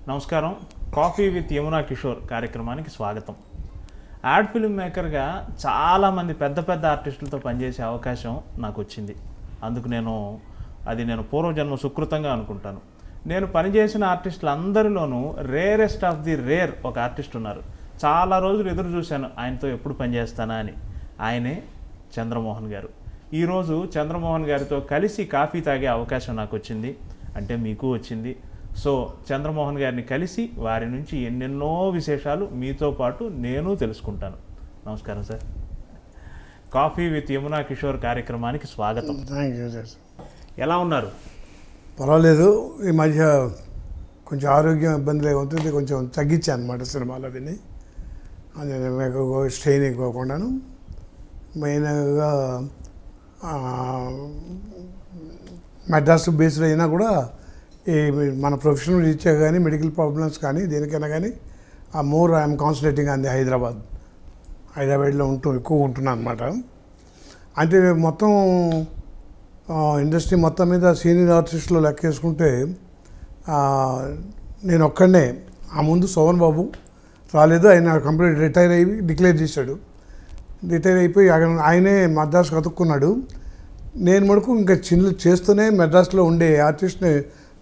నమస్కారం. Coffee with Yamuna Kishore కార్యక్రమానికి స్వాగతం. యాడ్ ఫిల్మ్ మేకర్గా చాలామంది పెద్ద పెద్ద ఆర్టిస్టులతో పనిచేసే అవకాశం నాకు వచ్చింది. అందుకు నేను పూర్వజన్మ సుకృతంగా అనుకుంటాను. నేను పనిచేసిన ఆర్టిస్టులు అందరిలోనూ రేరెస్ట్ ఆఫ్ ది రేర్ ఒక ఆర్టిస్ట్ ఉన్నారు. చాలా రోజులు ఎదురు చూశాను ఆయనతో ఎప్పుడు పనిచేస్తానా అని. ఆయనే చంద్రమోహన్ గారు. ఈరోజు చంద్రమోహన్ గారితో కలిసి కాఫీ తాగే అవకాశం నాకు వచ్చింది, అంటే మీకు వచ్చింది. సో చంద్రమోహన్ గారిని కలిసి వారి నుంచి ఎన్నెన్నో విశేషాలు మీతో పాటు నేను తెలుసుకుంటాను. నమస్కారం sir. Coffee with Yamuna Kishore కార్యక్రమానికి స్వాగతం. ఎలా ఉన్నారు? పర్వాలేదు. ఈ మధ్య కొంచెం ఆరోగ్యం ఇబ్బందులు అవుతుంది, కొంచెం తగ్గించాను అనమాట సినిమాలు విని. అది మీకు స్ట్రెయిన్ ఎక్కువకుండాను. మెయిన్గా మెడ్రాస్ బేస్డ్ అయినా కూడా ఈ మన ప్రొఫెషనల్ రీత్యా కానీ మెడికల్ ప్రాబ్లమ్స్ కానీ దేనికైనా కానీ more I'm concentrating on the హైదరాబాద్లో ఎక్కువ ఉంటున్నాను అనమాట. అంటే మొత్తం ఇండస్ట్రీ మొత్తం మీద సీనియర్ ఆర్టిస్టులు లెక్కేసుకుంటే నేను ఒక్కడనే. ఆ ముందు సోమన్ బాబు రాలేదు, ఆయన కంప్లీట్ రిటైర్ అయ్యి డిక్లేర్ చేశాడు. రిటైర్ అయిపోయి ఆయనే మద్రాసు కతుక్కున్నాడు. నేను మటుకు ఇంకా చేస్తూనే మెడ్రాస్లో ఉండే ఆర్టిస్ట్ని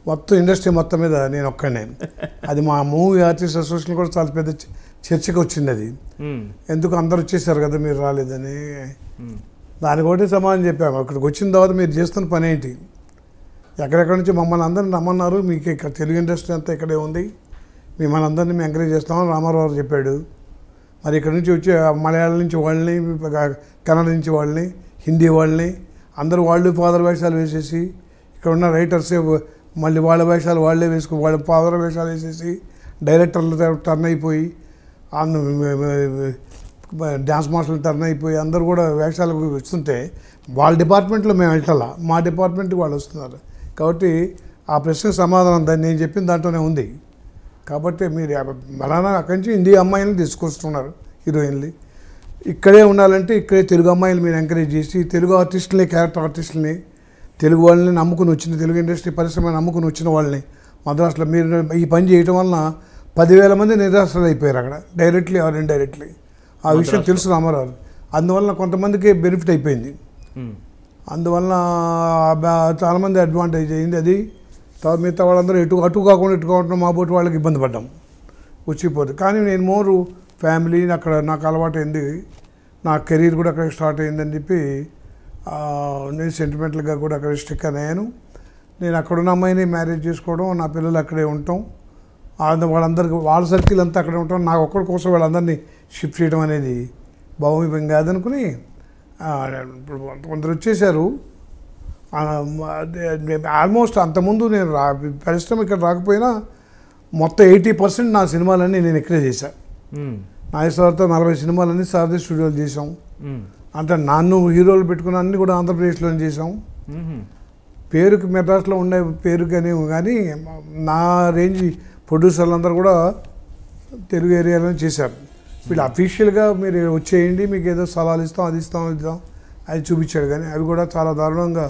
మొత్తం ఇండస్ట్రీ మొత్తం మీద నేను ఒక్కడనే. అది మా మూవీ ఆర్టిస్ట్ అసోసియేషన్ కూడా చాలా పెద్ద చర్చకు వచ్చింది. అది ఎందుకు అందరు వచ్చేసారు కదా మీరు రాలేదని. దానికి ఒకటే సమాధానం చెప్పాము. అక్కడికి వచ్చిన తర్వాత మీరు చేస్తున్న పని ఏంటి, ఎక్కడెక్కడి నుంచి మమ్మల్ని అందరిని రమ్మన్నారు, మీకు ఇక్కడ తెలుగు ఇండస్ట్రీ అంతా ఇక్కడే ఉంది, మిమ్మల్ని అందరినీ మేము ఎంకరేజ్ చేస్తామని రామారావు చెప్పాడు. మరి ఇక్కడ నుంచి వచ్చే మలయాళం నుంచి వాళ్ళని, కన్నడ నుంచి వాళ్ళని, హిందీ వాళ్ళని అందరూ వాళ్ళు ఫాదర్ వేషాలు వేసేసి, ఇక్కడ ఉన్న రైటర్సే మళ్ళీ వాళ్ళ వేషాలు వాళ్ళే వేసుకుని వాళ్ళ ఫాదర్ వేషాలు వేసేసి డైరెక్టర్లు టర్న్ అయిపోయి, డ్యాన్స్ మాస్టర్లు టర్న్ అయిపోయి అందరూ కూడా వేషాలకు వస్తుంటే వాళ్ళ డిపార్ట్మెంట్లో మేము వెళ్ళాలా, మా డిపార్ట్మెంట్కి వాళ్ళు వస్తున్నారు. కాబట్టి ఆ ప్రశ్నకు సమాధానం దాన్ని నేను చెప్పిన దాంట్లోనే ఉంది. కాబట్టి మీరు మళ్ళా అక్కడి నుంచి ఇండియా అమ్మాయిలను తీసుకొస్తున్నారు హీరోయిన్లు. ఇక్కడే ఉండాలంటే ఇక్కడే తెలుగు అమ్మాయిలు మీరు ఎంకరేజ్ చేసి తెలుగు ఆర్టిస్టులని, క్యారెక్టర్ ఆర్టిస్టులని, తెలుగు వాళ్ళని నమ్ముకుని వచ్చిన, తెలుగు ఇండస్ట్రీ పరిశ్రమ నమ్ముకుని వచ్చిన వాళ్ళని మద్రాసులో మీరు ఈ పని చేయటం వలన 10,000 మంది నిరాశలు అయిపోయారు అక్కడ, డైరెక్ట్లీ ఆర్ ఇండైరెక్ట్లీ. ఆ విషయం తెలుసు రామారావు. అందువలన కొంతమందికి బెనిఫిట్ అయిపోయింది. అందువలన చాలామంది అడ్వాంటేజ్ అయింది. అది మిగతా వాళ్ళందరూ అటు కాకుండా ఇటు కాకుండా మా బోటి వాళ్ళకి ఇబ్బంది పడ్డాం వచ్చిపోదు. కానీ నేను మోరు ఫ్యామిలీ అక్కడ నాకు అలవాటు అయింది, నా కెరీర్ కూడా అక్కడ స్టార్ట్ అయిందని చెప్పి నేను సెంటిమెంటల్గా కూడా అక్కడ స్టిక్ అయ్యాను. నేను అక్కడున్న అమ్మాయిని మ్యారేజ్ చేసుకోవడం, నా పిల్లలు అక్కడే ఉండటం, వాళ్ళందరికీ వాళ్ళ సర్కిల్ అంతా అక్కడే ఉంటాం, నాకు ఒక్కడి కోసం వాళ్ళందరినీ షిఫ్ట్ చేయడం అనేది భావమేం కాదనుకుని కొందరు వచ్చేసారు. ఆల్మోస్ట్ అంతకుముందు నేను పరిశ్రమ ఇక్కడ రాకపోయినా మొత్తం 80% నా సినిమాలన్నీ నేను ఇక్కడే చేశాను. నాగేశ్వరతో 40 సినిమాలన్నీ సారథి స్టూడియోలు చేసాం. అంటే నన్ను హీరోలు పెట్టుకున్న అన్నీ కూడా ఆంధ్రప్రదేశ్లోనే చేసాం. పేరుకి మెడ్రాస్లో ఉండే పేరుకని కానీ నా రేంజ్ ప్రొడ్యూసర్లు అందరూ కూడా తెలుగు ఏరియాలోనే చేశారు. వీళ్ళు అఫీషియల్గా మీరు వచ్చేయండి, మీకు ఏదో సలహాలు ఇస్తాం, అది ఇస్తాం అది చూపించాడు. కానీ అవి కూడా చాలా దారుణంగా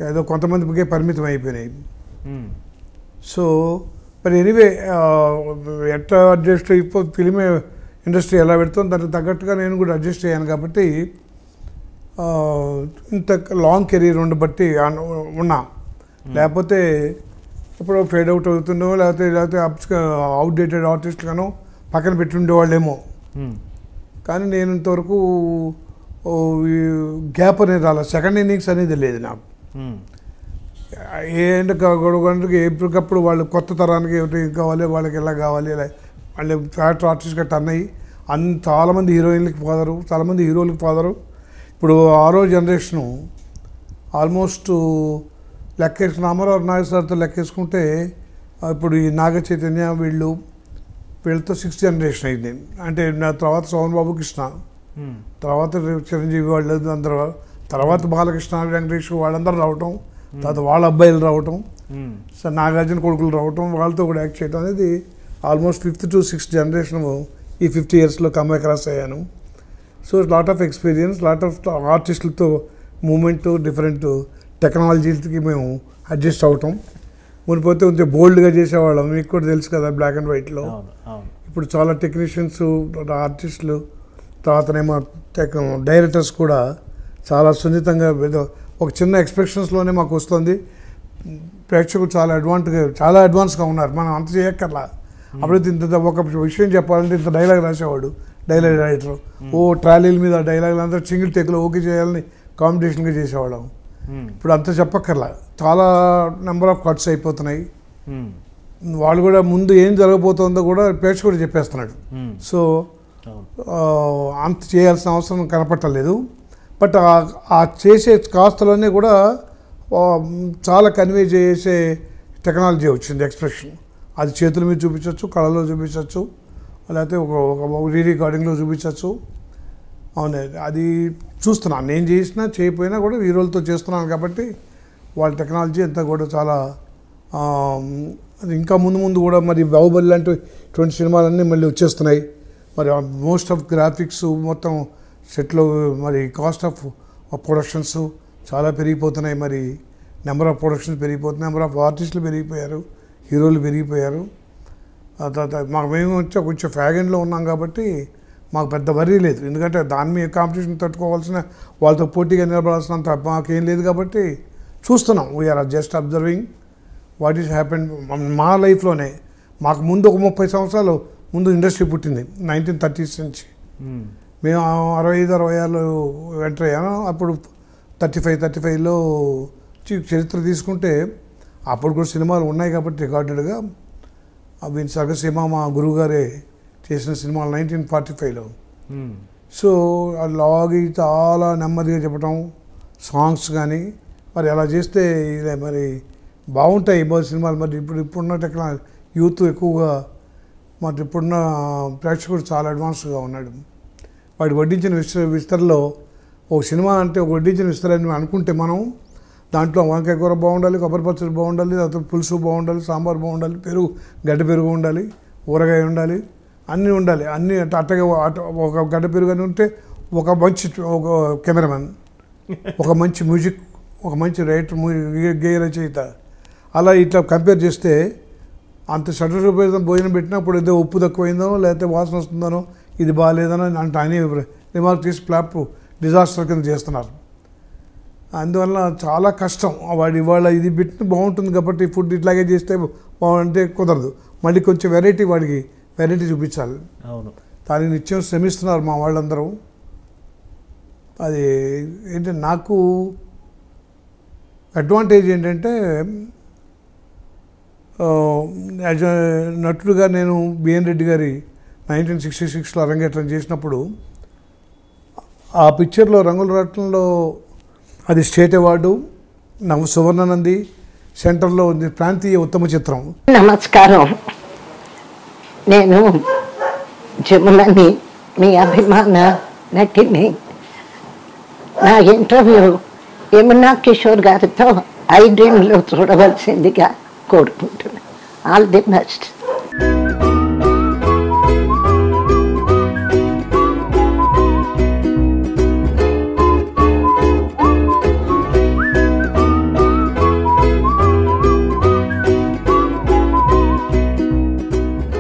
ఏదో కొంతమందికే పరిమితం అయిపోయినాయి. సో మరి ఎనీవే ఎట్లా అడ్జస్ట్ అయిపో ఫిలిం ఇండస్ట్రీ ఎలా పెడుతుందో దానికి తగ్గట్టుగా నేను కూడా అడ్జస్ట్ అయ్యాను. కాబట్టి ఇంత లాంగ్ కెరీర్ ఉండబట్టి ఉన్నా, లేకపోతే ఇప్పుడు ఫేడ్ అవుట్ అవుతుండో లేకపోతే అవుట్డేటెడ్ ఆర్టిస్ట్గానో పక్కన పెట్టి ఉండేవాళ్ళేమో. కానీ నేను ఇంతవరకు గ్యాప్ అనేది రాలేదు, సెకండ్ ఇన్నింగ్స్ అనేది లేదు నాకు. ఏంటంటే ఎప్పటికప్పుడు వాళ్ళు కొత్త తరానికి ఏమిటి కావాలి, వాళ్ళకి ఎలా కావాలి, వాళ్ళు క్యారెక్టర్ ఆర్టిస్ట్గా టర్న్ అయ్యి చాలామంది హీరోయిన్లకి ఫాదరు, చాలామంది హీరోలకి ఫాదరు. ఇప్పుడు 6వ జనరేషను ఆల్మోస్ట్ లెక్కేసుకుని రామారావు నాగేశ్వరతో లెక్కేసుకుంటే ఇప్పుడు ఈ నాగ చైతన్య వీళ్ళతో 6th జనరేషన్ అయింది. అంటే నా తర్వాత సోమన్ బాబు, కృష్ణ, తర్వాత చిరంజీవి వాళ్ళు అందరూ, తర్వాత బాలకృష్ణ, వెంకటేష్ వాళ్ళందరూ రావటం, తర్వాత వాళ్ళ అబ్బాయిలు రావటం, సో నాగార్జున కొడుకులు రావటం, వాళ్ళతో కూడా యాక్ట్ చేయడం అనేది almost 5th to 6th generation ఈ 50 yearsలో కమ్ అక్రాస్ అయ్యాను. So lot of experience, lot of ఆర్టిస్టులతో మూమెంట్, డిఫరెంట్ టెక్నాలజీలకి మేము అడ్జస్ట్ అవటం. మునిపోతే కొంచెం బోల్డ్గా చేసేవాళ్ళం, మీకు కూడా తెలుసు కదా బ్లాక్ అండ్ వైట్లో. ఇప్పుడు చాలా టెక్నీషియన్స్, ఆర్టిస్టులు, తర్వాతనేమో డైరెక్టర్స్ కూడా చాలా సున్నితంగా ఒక చిన్న ఎక్స్ప్రెషన్స్లోనే మాకు వస్తుంది. ప్రేక్షకులు చాలా అడ్వాన్స్గా ఉన్నారు, మనం అంత చేయక్కర్లా. అప్పుడైతే ఇంత ఒక విషయం చెప్పాలంటే ఇంత డైలాగ్ రాసేవాడు డైలాగ్ రైటర్, ట్రాలీల మీద డైలాగులు అందరూ సింగిల్ టేక్లో ఓకే చేయాలని కాంపిటీషన్గా చేసేవాళ్ళం. ఇప్పుడు అంత చెప్పక్కర్లా, చాలా నెంబర్ ఆఫ్ కట్స్ అయిపోతున్నాయి. వాళ్ళు కూడా ముందు ఏం జరగబోతుందో కూడా ప్రేక్షకుడు చెప్పేస్తున్నాడు. సో అంత చేయాల్సిన అవసరం కనపట్టలేదు. బట్ ఆ చేసే కాస్తలోనే కూడా చాలా కన్వే చేసే టెక్నాలజీ వచ్చింది. ఎక్స్ప్రెషన్ అది చేతుల మీద చూపించవచ్చు, కళలో చూపించవచ్చు, లేకపోతే ఒక రీ రికార్డింగ్లో చూపించవచ్చు. అవును, అది చూస్తున్నాను. నేను చేసినా చేయకపోయినా కూడా హీరోలతో చేస్తున్నాను కాబట్టి వాళ్ళ టెక్నాలజీ అంతా కూడా చాలా ఇంకా ముందు కూడా మరి బాహుబలి లాంటి 20 సినిమాలన్నీ మళ్ళీ వచ్చేస్తున్నాయి. మరి మోస్ట్ ఆఫ్ గ్రాఫిక్స్ మొత్తం సెట్లో మరి కాస్ట్ ఆఫ్ ప్రొడక్షన్స్ చాలా పెరిగిపోతున్నాయి. మరి నెంబర్ ఆఫ్ ప్రొడక్షన్స్ పెరిగిపోతున్నాయి, నెంబర్ ఆఫ్ ఆర్టిస్టులు పెరిగిపోయారు, హీరోలు పెరిగిపోయారు. తర్వాత మేము కొంచెం ఫ్యాగన్లో ఉన్నాం కాబట్టి మాకు పెద్ద వరీ లేదు. ఎందుకంటే దాని మీద కాంపిటీషన్ తట్టుకోవాల్సిన, వాళ్ళతో పోటీగా నిలబడాల్సినంత మాకేం లేదు కాబట్టి చూస్తున్నాం. We are just observing what is happen. మా లైఫ్లోనే మాకు ముందు ఒక 30 సంవత్సరాలు ముందు ఇండస్ట్రీ పుట్టింది 1930s నుంచి. మేము 65-66లో ఎంటర్ అయ్యాను. అప్పుడు 35లో చరిత్ర తీసుకుంటే అప్పుడు కూడా సినిమాలు ఉన్నాయి కాబట్టి రికార్డెడ్గా. అవి సగసీమ మా గురువుగారే చేసిన సినిమాలు 1945లో. సో అలాగే చాలా నెమ్మదిగా చెప్పడం, సాంగ్స్ కానీ మరి అలా చేస్తే మరి బాగుంటాయి సినిమాలు. మరి ఇప్పుడున్న టెక్నాలజీ యూత్ ఎక్కువగా, మరి ఇప్పుడున్న ప్రేక్షకుడు చాలా అడ్వాన్స్గా ఉన్నాడు. వాడి వడ్డించిన విస్తరలో ఒక సినిమా అంటే ఒక వడ్డించిన విస్తరని అనుకుంటే మనం దాంట్లో వంకాయ కూర బాగుండాలి, కొబ్బరి పచ్చడి బాగుండాలి, తర్వాత పులుసు బాగుండాలి, సాంబార్ బాగుండాలి, పెరుగు గడ్డ పెరుగు ఉండాలి, ఊరగాయ ఉండాలి, అన్నీ ఉండాలి. అన్నీ అట్టగా ఒక గడ్డ పెరుగు అని ఉంటే ఒక కెమెరామెన్, ఒక మంచి మ్యూజిక్, ఒక మంచి రైటర్, గేయ రచయిత, అలా ఇట్లా కంపేర్ చేస్తే అంత షడ్రూపేతం భోజనం పెట్టినప్పుడు ఏదో ఉప్పు తక్కువైందనో లేకపోతే వాసన వస్తుందనో ఇది బాగాలేదనో అంటే అని రిమార్క్ చేసి ఫ్లాప్ డిజాస్టర్ కింద చేస్తున్నారు. అందువల్ల చాలా కష్టం. వాడు ఇవాళ ఇది పెట్టిన బాగుంటుంది కాబట్టి ఫుడ్ ఇట్లాగే చేస్తే బాగుంటే కుదరదు. మళ్ళీ కొంచెం వాడికి వెరైటీ చూపించాలి. అవును, దానికి నిత్యం శ్రమిస్తున్నారు మా వాళ్ళందరూ. అది ఏంటంటే నాకు అడ్వాంటేజ్ ఏంటంటే యాజ్ నటుడుగా నేను బిఎన్ రెడ్డి గారి 1966లో అరంగేట్రం చేసినప్పుడు ఆ పిక్చర్లో రంగుల రాట్నంలో అది స్టేట్ అవార్డు, సువర్ణనంది, సెంటర్లో ఉంది ప్రాంతీయ ఉత్తమ చిత్రం. నమస్కారం, నేను జములని, మీ అభిమాన నటిని. నా ఇంటర్వ్యూ యమునా కిషోర్ గారితో ఐడ్రీమ్లో చూడవలసిందిగా కోరుకుంటున్నాను. All the best.